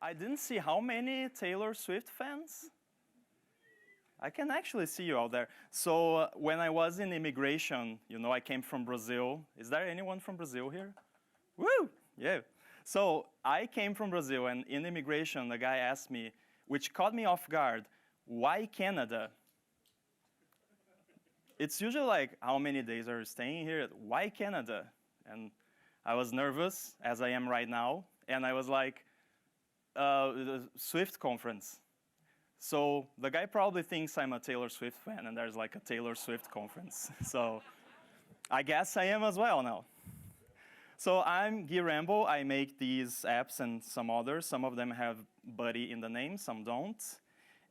I didn't see how many Taylor Swift fans? I can actually see you out there. So when I was in immigration, I came from Brazil. Is there anyone from Brazil here? Woo! Yeah. So I came from Brazil, and in immigration, the guy asked me, which caught me off guard, why Canada? It's usually like, how many days are you staying here? Why Canada? And I was nervous, as I am right now, and I was like, the Swift conference. So the guy probably thinks I'm a Taylor Swift fan, and there's like a Taylor Swift conference. So I guess I am as well now. So I'm Rambo. I make these apps and some others. Some of them have Buddy in the name, some don't.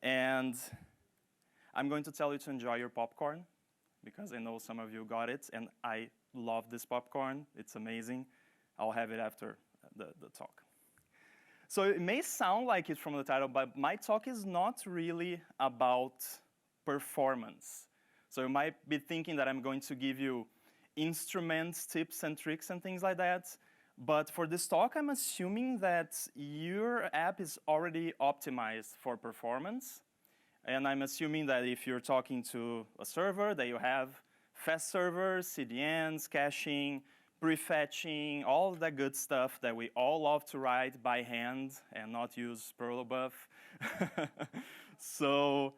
And I'm going to tell you to enjoy your popcorn, because I know some of you got it, and I love this popcorn. It's amazing. I'll have it after the talk. So it may sound like it from the title, but my talk is not really about performance. So you might be thinking that I'm going to give you instruments, tips, and tricks, and things like that. But for this talk, I'm assuming that your app is already optimized for performance. And I'm assuming that if you're talking to a server, that you have fast servers, CDNs, caching, prefetching, all of that good stuff that we all love to write by hand and not use Perlobuf. So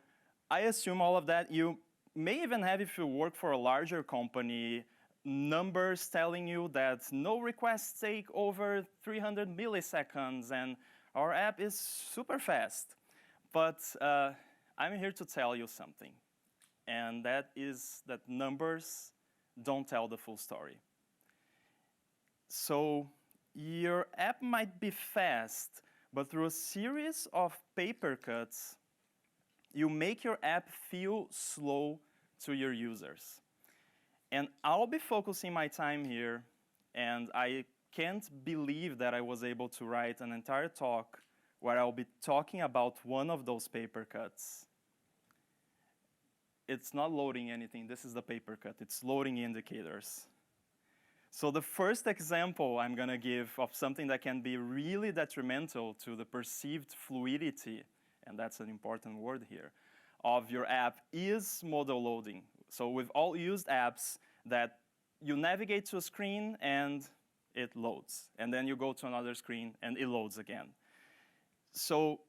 I assume all of that. You may even have, if you work for a larger company, numbers telling you that no requests take over 300 milliseconds and our app is super fast. But I'm here to tell you something, and that is that numbers don't tell the full story. So your app might be fast, but through a series of paper cuts, you make your app feel slow to your users. And I'll be focusing my time here, and I can't believe that I was able to write an entire talk where I'll be talking about one of those paper cuts. It's not loading anything. This is the paper cut. It's loading indicators. So the first example I'm going to give of something that can be really detrimental to the perceived fluidity, and that's an important word here, of your app is modal loading. So we've all used apps that you navigate to a screen and it loads. And then you go to another screen and it loads again. So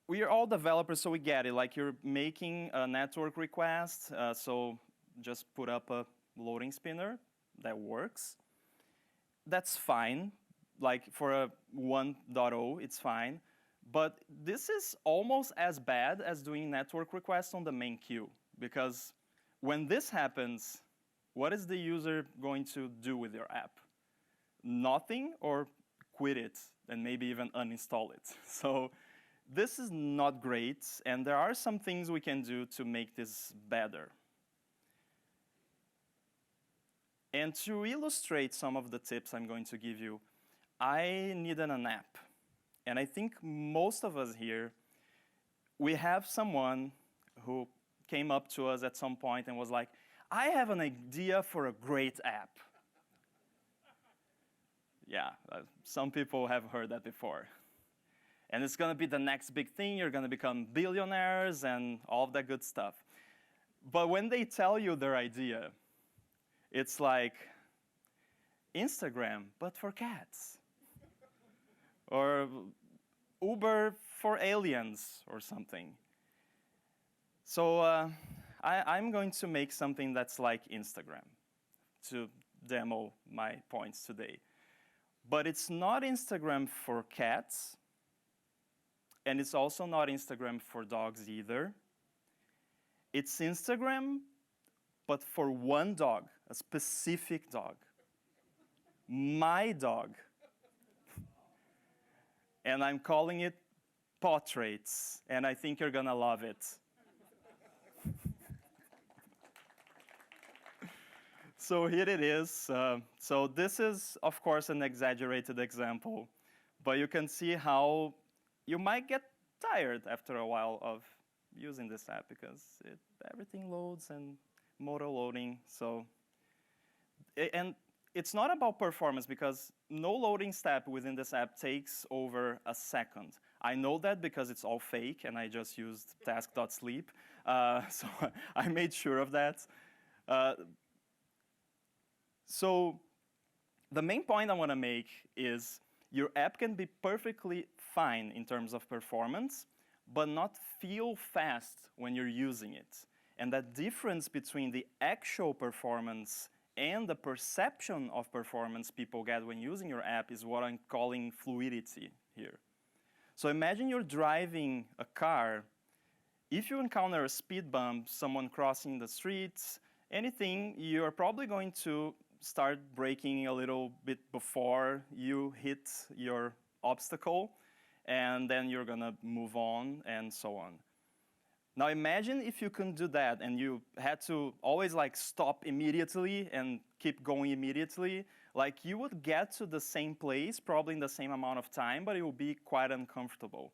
we are all developers, so we get it. Like you're making a network request, so just put up a loading spinner that works. That's fine. Like for a 1.0, it's fine. But this is almost as bad as doing network requests on the main queue. Because when this happens, what is the user going to do with your app? Nothing, or quit it, and maybe even uninstall it. So this is not great, and there are some things we can do to make this better. And to illustrate some of the tips I'm going to give you, I needed an app. And I think most of us here, we have someone who came up to us at some point and was like, I have an idea for a great app. Yeah, some people have heard that before. And it's going to be the next big thing. You're going to become billionaires and all of that good stuff. But when they tell you their idea, it's like Instagram, but for cats. Or Uber for aliens or something. So I'm going to make something that's like Instagram to demo my points today. But it's not Instagram for cats, and it's also not Instagram for dogs either. It's Instagram, but for one dog, a specific dog. My dog. And I'm calling it Portraits, and I think you're gonna love it. So here it is. So this is, of course, an exaggerated example, but you can see how you might get tired after a while of using this app because everything loads and modal loading. And it's not about performance because no loading step within this app takes over a second. I know that because it's all fake, and I just used task.sleep. So I made sure of that. So the main point I want to make is your app can be perfectly fine in terms of performance, but not feel fast when you're using it. And that difference between the actual performance and the perception of performance people get when using your app is what I'm calling fluidity here. So imagine you're driving a car. If you encounter a speed bump, someone crossing the streets, anything, you're probably going to start braking a little bit before you hit your obstacle, and then you're going to move on and so on. Now imagine if you couldn't do that and you had to always like stop immediately and keep going immediately. Like you would get to the same place probably in the same amount of time, but it would be quite uncomfortable.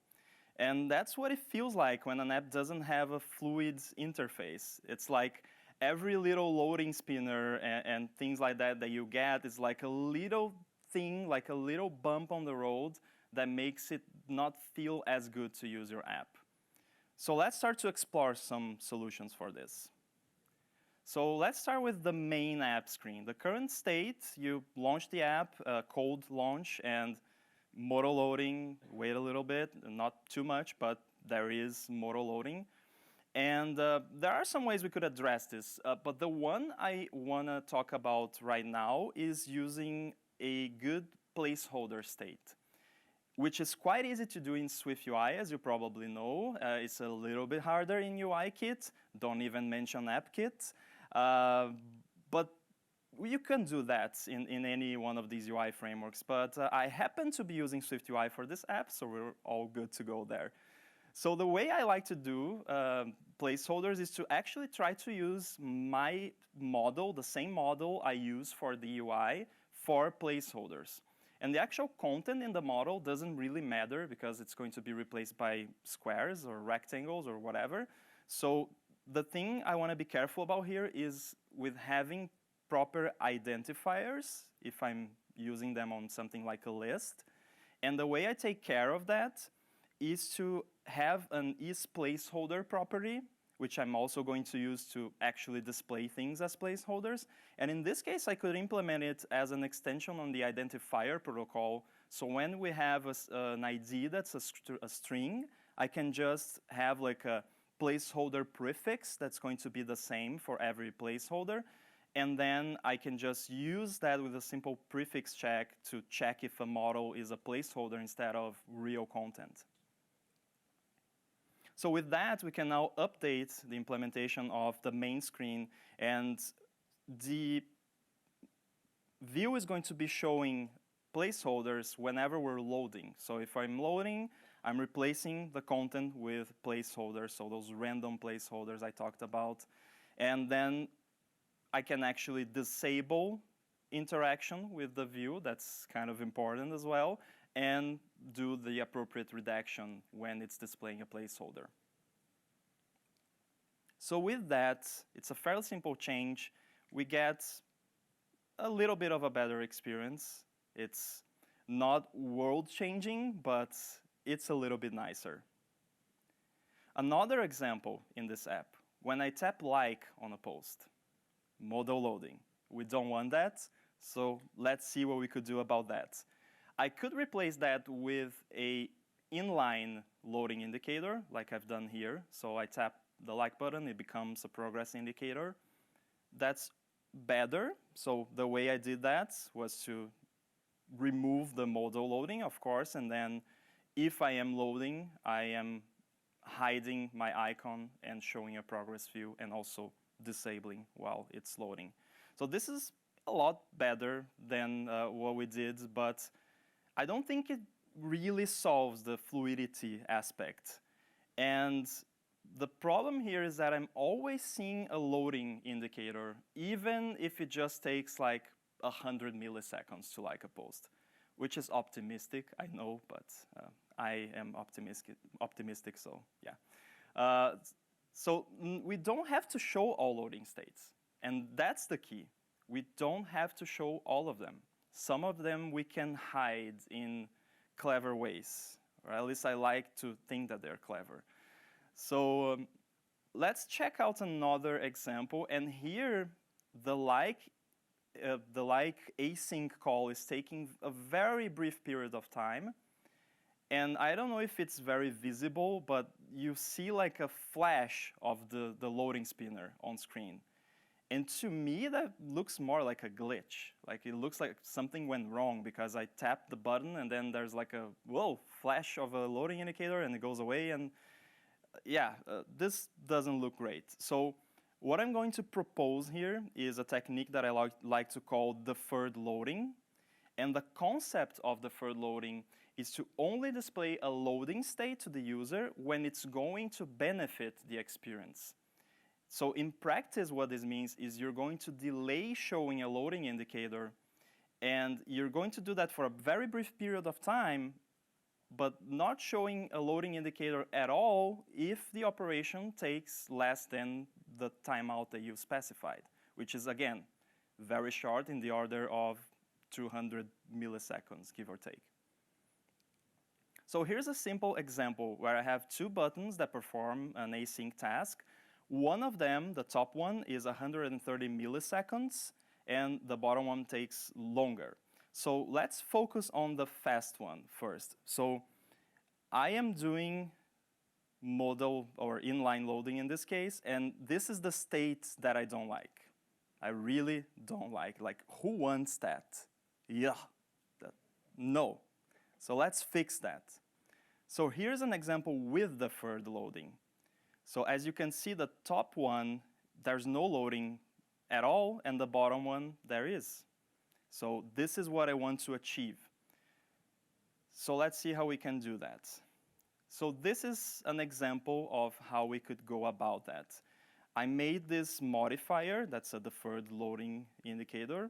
And that's what it feels like when an app doesn't have a fluid interface. It's like every little loading spinner and things like that that you get is like a little thing, like a little bump on the road that makes it not feel as good to use your app. So let's start to explore some solutions for this. So let's start with the main app screen. The current state, you launch the app, cold launch, and modal loading, wait a little bit, not too much, but there is modal loading. And there are some ways we could address this, but the one I want to talk about right now is using a good placeholder state, which is quite easy to do in SwiftUI, as you probably know. It's a little bit harder in UIKit. Don't even mention AppKit. But you can do that in any one of these UI frameworks. But I happen to be using SwiftUI for this app, so we're all good to go there. So the way I like to do placeholders is to actually try to use my model, the same model I use for the UI, for placeholders. And the actual content in the model doesn't really matter because it's going to be replaced by squares or rectangles or whatever. So the thing I want to be careful about here is with having proper identifiers, if I'm using them on something like a list. And the way I take care of that is to have an isPlaceholder property, which I'm also going to use to actually display things as placeholders. And in this case, I could implement it as an extension on the identifier protocol. So when we have an ID that's a string, I can just have like a placeholder prefix that's going to be the same for every placeholder. And then I can just use that with a simple prefix check to check if a model is a placeholder instead of real content. So with that, we can now update the implementation of the main screen, and the view is going to be showing placeholders whenever we're loading. So if I'm loading, I'm replacing the content with placeholders, so those random placeholders I talked about. And then I can actually disable interaction with the view. That's kind of important as well. And do the appropriate redaction when it's displaying a placeholder. So with that, it's a fairly simple change. We get a little bit of a better experience. It's not world-changing, but it's a little bit nicer. Another example in this app, when I tap like on a post, modal loading. We don't want that, so let's see what we could do about that. I could replace that with a inline loading indicator, like I've done here. So I tap the like button, it becomes a progress indicator. That's better. So the way I did that was to remove the modal loading, of course, and then if I am loading, I am hiding my icon and showing a progress view and also disabling while it's loading. So this is a lot better than what we did, but I don't think it really solves the fluidity aspect. And the problem here is that I'm always seeing a loading indicator, even if it just takes like 100 milliseconds to like a post, which is optimistic, I know, but I am optimistic, so yeah. So we don't have to show all loading states, and that's the key. We don't have to show all of them. Some of them we can hide in clever ways. or at least I like to think that they're clever. So let's check out another example. And here, the like async call is taking a very brief period of time. And I don't know if it's very visible, but you see like a flash of the loading spinner on screen. And to me, that looks more like a glitch. Like it looks like something went wrong because I tapped the button and then there's like a, whoa, flash of a loading indicator and it goes away. And yeah, this doesn't look great. So what I'm going to propose here is a technique that I like to call deferred loading. And the concept of deferred loading is to only display a loading state to the user when it's going to benefit the experience. So in practice, what this means is you're going to delay showing a loading indicator, and you're going to do that for a very brief period of time, but not showing a loading indicator at all if the operation takes less than the timeout that you specified, which is, again, very short, in the order of 200 milliseconds, give or take. So here's a simple example where I have two buttons that perform an async task. One of them, the top one, is 130 milliseconds, and the bottom one takes longer. So let's focus on the fast one first. So I am doing modal or inline loading in this case, and this is the state that I don't like. I really don't like. Like, who wants that? Yeah, no. So let's fix that. So here's an example with deferred loading. So as you can see, the top one, there's no loading at all, and the bottom one, there is. So this is what I want to achieve. So let's see how we can do that. So this is an example of how we could go about that. I made this modifier, that's a deferred loading indicator,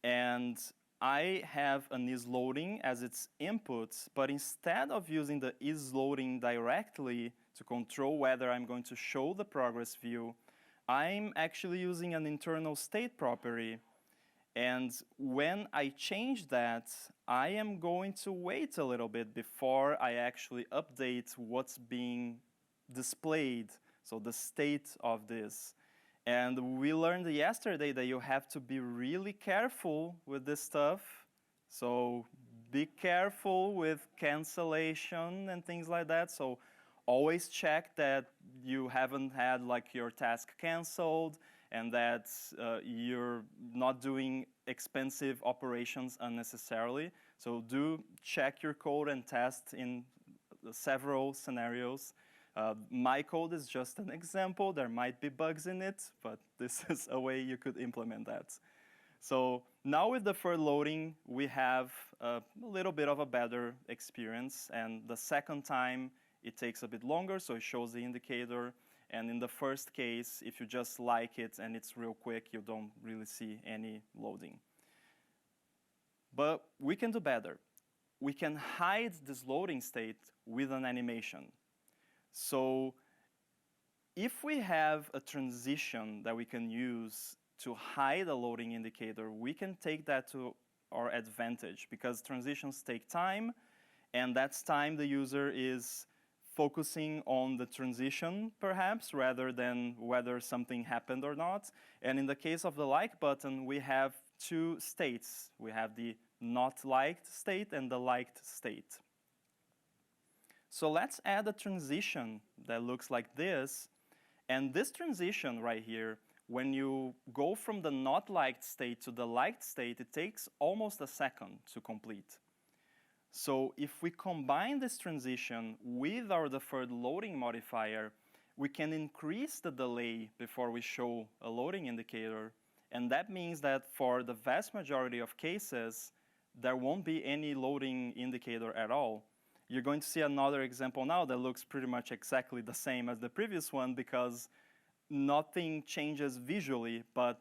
and I have an isLoading as its input, but instead of using the isLoading directly to control whether I'm going to show the progress view, I'm actually using an internal state property. And when I change that, I am going to wait a little bit before I actually update what's being displayed, so the state of this. And we learned yesterday that you have to be really careful with this stuff. So be careful with cancellation and things like that. So always check that you haven't had like your task canceled and that you're not doing expensive operations unnecessarily. So do check your code and test in several scenarios. My code is just an example. There might be bugs in it, but this is a way you could implement that. So now with deferred loading, we have a little bit of a better experience. And the second time, it takes a bit longer, so it shows the indicator. And in the first case, if you just like it and it's real quick, you don't really see any loading. But we can do better. We can hide this loading state with an animation. So if we have a transition that we can use to hide a loading indicator, we can take that to our advantage because transitions take time, and that's time the user is focusing on the transition, perhaps, rather than whether something happened or not. And in the case of the like button, we have two states. We have the not liked state and the liked state. So let's add a transition that looks like this. And this transition right here, when you go from the not liked state to the liked state, it takes almost a second to complete. So if we combine this transition with our deferred loading modifier, we can increase the delay before we show a loading indicator. And that means that for the vast majority of cases, there won't be any loading indicator at all. You're going to see another example now that looks pretty much exactly the same as the previous one because nothing changes visually, but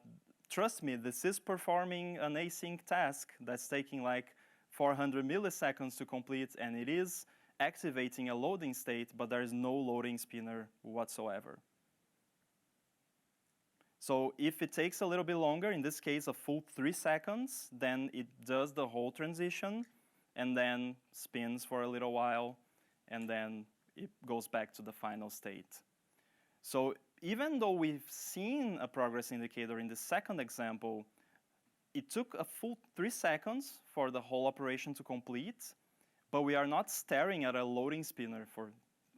trust me, this is performing an async task that's taking like 400 milliseconds to complete, and it is activating a loading state, but there is no loading spinner whatsoever. So if it takes a little bit longer, in this case a full 3 seconds, then it does the whole transition and then spins for a little while, and then it goes back to the final state. So even though we've seen a progress indicator in the second example, it took a full 3 seconds for the whole operation to complete, but we are not staring at a loading spinner for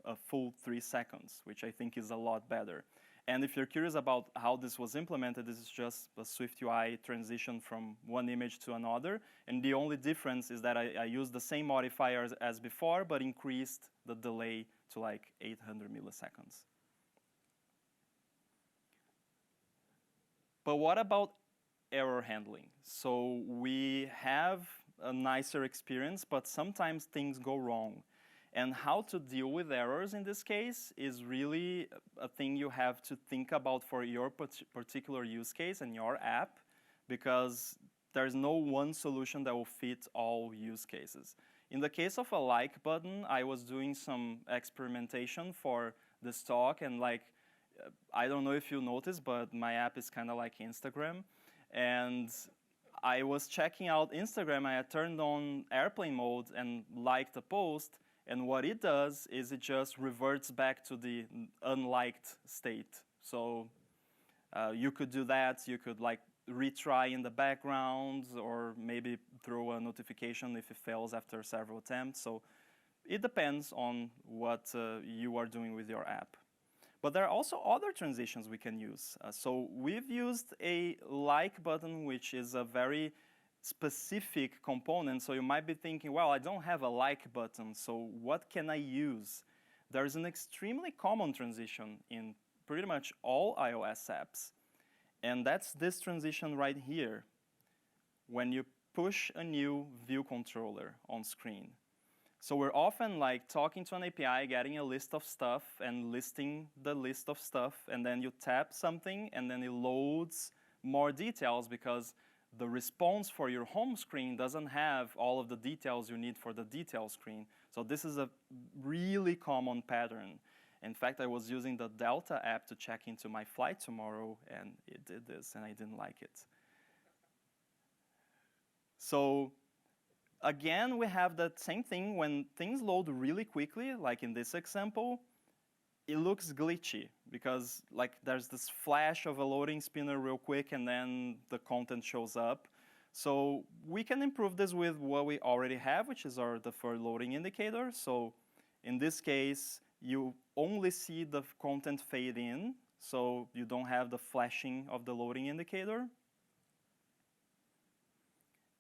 a full 3 seconds, which I think is a lot better. And if you're curious about how this was implemented, this is just a SwiftUI transition from one image to another. And the only difference is that I used the same modifiers as before, but increased the delay to like 800 milliseconds. But what about error handling? So we have a nicer experience, but sometimes things go wrong. And how to deal with errors in this case is really a thing you have to think about for your particular use case and your app, because there's no one solution that will fit all use cases. In the case of a like button, I was doing some experimentation for this talk, and like, I don't know if you noticed, but my app is kind of like Instagram. And I was checking out Instagram, I had turned on airplane mode and liked a post, and what it does is it just reverts back to the unliked state. So you could do that. You could like retry in the background, or maybe throw a notification if it fails after several attempts. So it depends on what you are doing with your app. But there are also other transitions we can use. So we've used a like button, which is a very specific component. So you might be thinking, well, I don't have a like button, so what can I use? There's an extremely common transition in pretty much all iOS apps. And that's this transition right here, when you push a new view controller on screen. So we're often like talking to an API, getting a list of stuff and listing the list of stuff, and then you tap something and then it loads more details because the response for your home screen doesn't have all of the details you need for the detail screen. So this is a really common pattern. In fact, I was using the Delta app to check into my flight tomorrow, and it did this, and I didn't like it. So again, we have that same thing. When things load really quickly, like in this example, it looks glitchy because like there's this flash of a loading spinner real quick and then the content shows up. So we can improve this with what we already have, which is our deferred loading indicator. So in this case, you only see the content fade in, so you don't have the flashing of the loading indicator.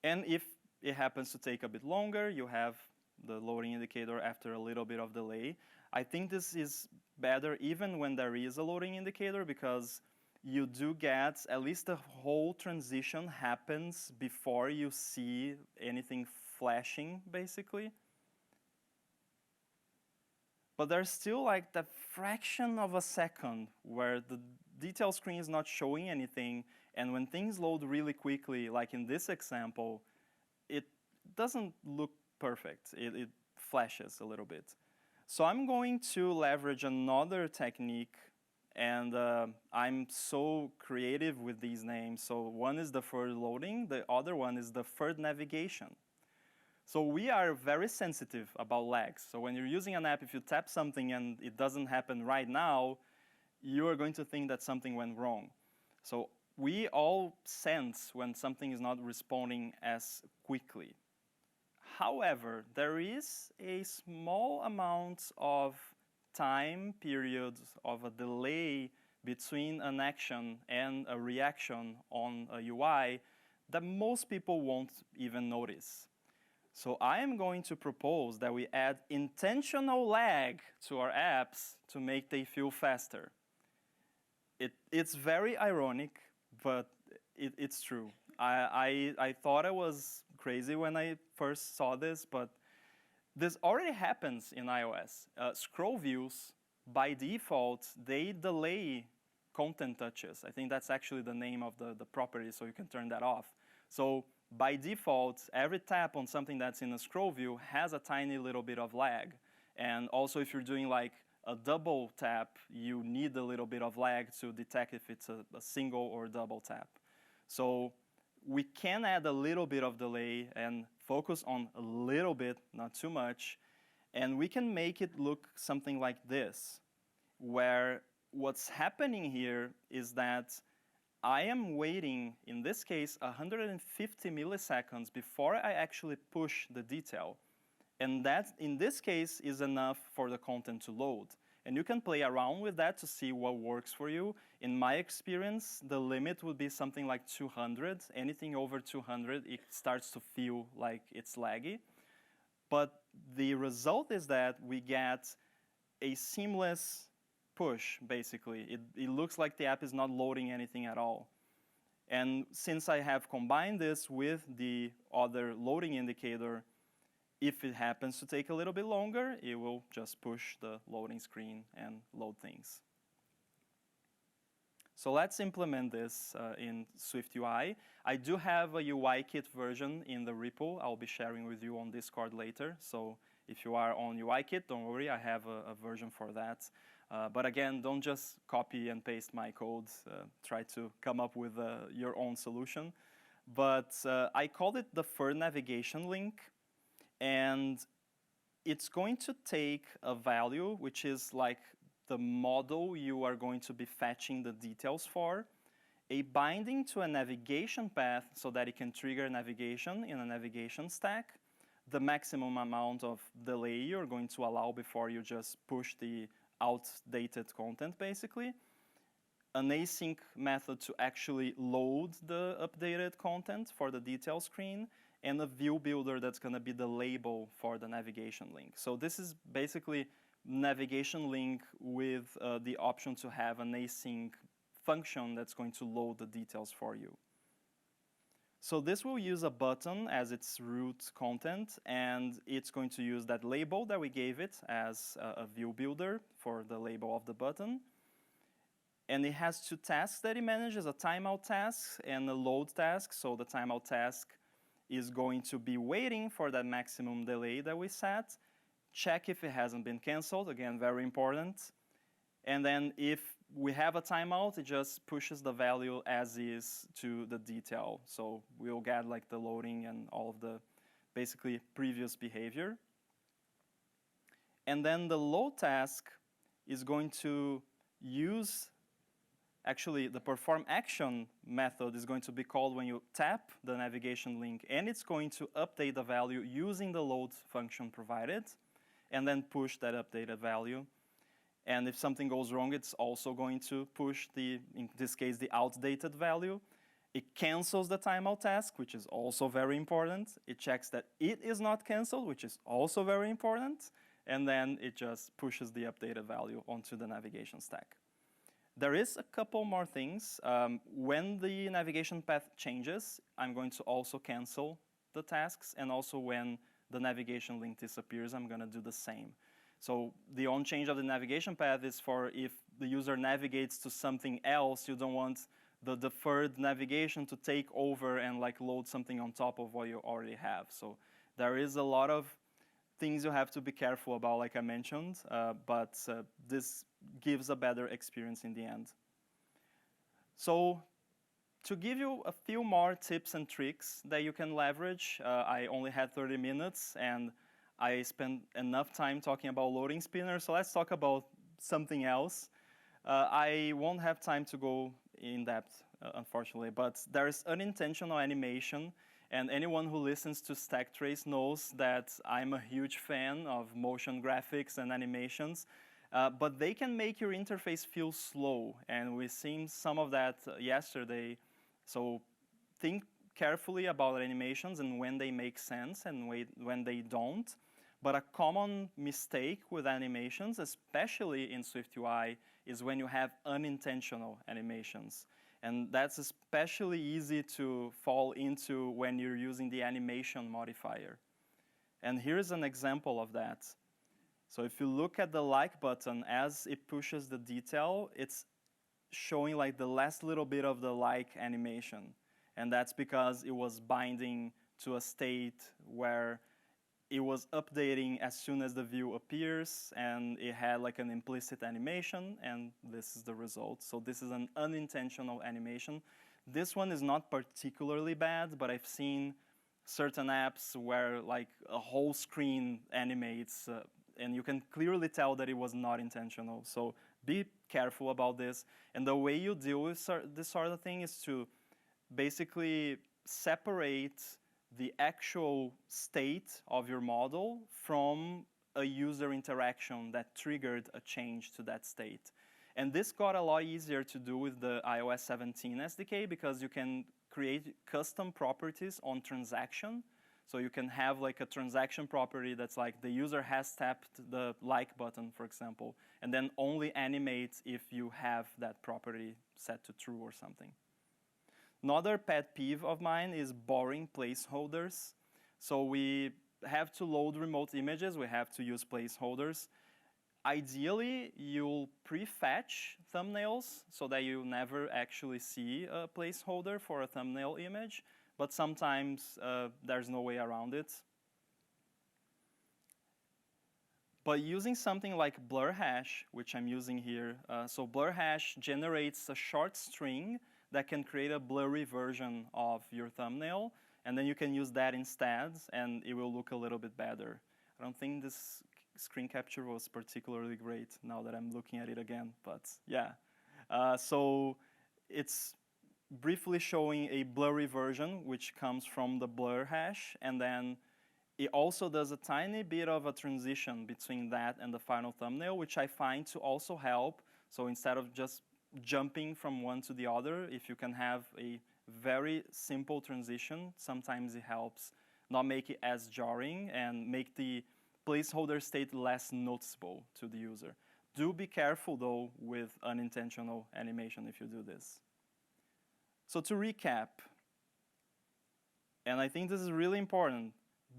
And if it happens to take a bit longer, you have the loading indicator after a little bit of delay. I think this is better even when there is a loading indicator, because you do get, at least the whole transition happens before you see anything flashing, basically. But there's still like that fraction of a second where the detail screen is not showing anything, and when things load really quickly, like in this example, it doesn't look perfect. It flashes a little bit. So I'm going to leverage another technique, and I'm so creative with these names. So one is deferred loading, the other one is deferred navigation. So we are very sensitive about lags. So when you're using an app, if you tap something and it doesn't happen right now, you are going to think that something went wrong. So we all sense when something is not responding as quickly. However, there is a small amount of time period of a delay between an action and a reaction on a UI that most people won't even notice. So I am going to propose that we add intentional lag to our apps to make they feel faster. It's very ironic, but it's true. I thought I was crazy when I first saw this, but this already happens in iOS. Scroll views, by default, they delay content touches. I think that's actually the name of the property, so you can turn that off. So by default, every tap on something that's in a scroll view has a tiny little bit of lag. And also, if you're doing like a double tap, you need a little bit of lag to detect if it's a single or double tap. So we can add a little bit of delay and focus on a little bit, not too much. And we can make it look something like this, where what's happening here is that I am waiting, in this case, 150 milliseconds before I actually push the detail. And that, in this case, is enough for the content to load. And you can play around with that to see what works for you. In my experience, the limit would be something like 200. Anything over 200, it starts to feel like it's laggy. But the result is that we get a seamless push, basically. It looks like the app is not loading anything at all. And since I have combined this with the other loading indicator, if it happens to take a little bit longer, it will just push the loading screen and load things. So let's implement this in SwiftUI. I do have a UIKit version in the repo I'll be sharing with you on Discord later. So if you are on UIKit, don't worry, I have a version for that. But again, don't just copy and paste my code. Try to come up with your own solution. But I called it Deferred navigation link. And it's going to take a value, which is like the model you are going to be fetching the details for, a binding to a navigation path so that it can trigger navigation in a navigation stack, the maximum amount of delay you're going to allow before you just push the outdated content, basically, an async method to actually load the updated content for the detail screen, and a view builder that's going to be the label for the navigation link. So this is basically navigation link with the option to have an async function that's going to load the details for you. So this will use a button as its root content, and it's going to use that label that we gave it as a view builder for the label of the button. And it has two tasks that it manages, a timeout task and a load task. So the timeout task is going to be waiting for that maximum delay that we set, check if it hasn't been canceled, again, very important. And then if we have a timeout, it just pushes the value as is to the detail. So we'll get like the loading and all of the basically previous behavior. And then the load task is going to use actually, the perform action method is going to be called when you tap the navigation link, and it's going to update the value using the load function provided, and then push that updated value. And if something goes wrong, it's also going to push the, in this case, the outdated value. It cancels the timeout task, which is also very important. It checks that it is not canceled, which is also very important. And then it just pushes the updated value onto the navigation stack. There is a couple more things. When the navigation path changes, I'm going to also cancel the tasks. And also when the navigation link disappears, I'm going to do the same. So the on change of the navigation path is for if the user navigates to something else, you don't want the deferred navigation to take over and like load something on top of what you already have. So there is a lot of things you have to be careful about, like I mentioned, but this gives a better experience in the end. So to give you a few more tips and tricks that you can leverage, I only had 30 minutes and I spent enough time talking about loading spinners, so let's talk about something else. I won't have time to go in depth, unfortunately, but there's unintentional animation. And anyone who listens to Stack Trace knows that I'm a huge fan of motion graphics and animations, but they can make your interface feel slow. And we've seen some of that yesterday. So think carefully about animations and when they make sense and when they don't. But a common mistake with animations, especially in SwiftUI, is when you have unintentional animations. And that's especially easy to fall into when you're using the animation modifier. And here's an example of that. So if you look at the like button, as it pushes the detail, it's showing like the last little bit of the like animation. And that's because it was binding to a state where it was updating as soon as the view appears, and it had like an implicit animation, and this is the result. So this is an unintentional animation. This one is not particularly bad, but I've seen certain apps where like a whole screen animates and you can clearly tell that it was not intentional. So be careful about this. And the way you deal with this sort of thing is to basically separate the actual state of your model from a user interaction that triggered a change to that state. And this got a lot easier to do with the iOS 17 SDK because you can create custom properties on transaction. So you can have like a transaction property that's like the user has tapped the like button, for example, and then only animates if you have that property set to true or something. Another pet peeve of mine is boring placeholders. So we have to load remote images, we have to use placeholders. Ideally, you'll prefetch thumbnails so that you never actually see a placeholder for a thumbnail image, but sometimes there's no way around it. But using something like blur hash, which I'm using here, so blur hash generates a short string that can create a blurry version of your thumbnail, and then you can use that instead, and it will look a little bit better. I don't think this screen capture was particularly great now that I'm looking at it again, but yeah. So it's briefly showing a blurry version, which comes from the blur hash, and then it also does a tiny bit of a transition between that and the final thumbnail, which I find to also help. So instead of just jumping from one to the other, if you can have a very simple transition, sometimes it helps not make it as jarring and make the placeholder state less noticeable to the user. Do be careful, though, with unintentional animation if you do this. So to recap, and I think this is really important,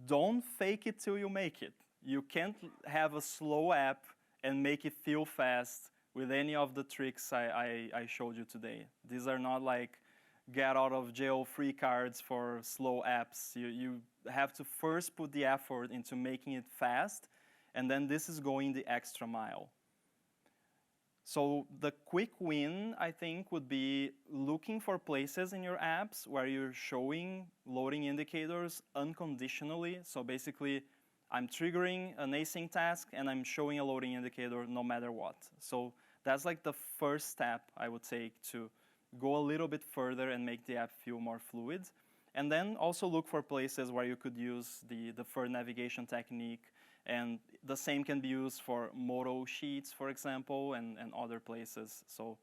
don't fake it till you make it. You can't have a slow app and make it feel fast with any of the tricks I showed you today. These are not like get out of jail free cards for slow apps. You have to first put the effort into making it fast, and then this is going the extra mile. So the quick win, I think, would be looking for places in your apps where you're showing loading indicators unconditionally. So basically, I'm triggering an async task, and I'm showing a loading indicator no matter what. So that's like the first step I would take to go a little bit further and make the app feel more fluid. And then also look for places where you could use the deferred navigation technique. And the same can be used for modal sheets, for example, and other places. So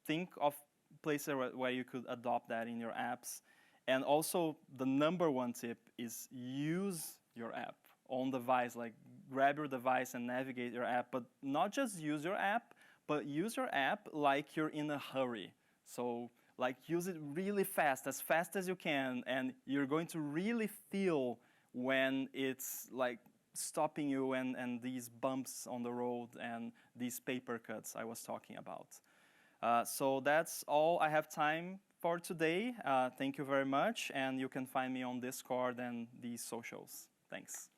think of places where you could adopt that in your apps. And also, the number one tip is use your app on device. Like, grab your device and navigate your app. But not just use your app, but use your app like you're in a hurry. So like use it really fast as you can, and you're going to really feel when it's like stopping you and these bumps on the road and these paper cuts I was talking about. So that's all I have time for today. Thank you very much, and you can find me on Discord and these socials. Thanks.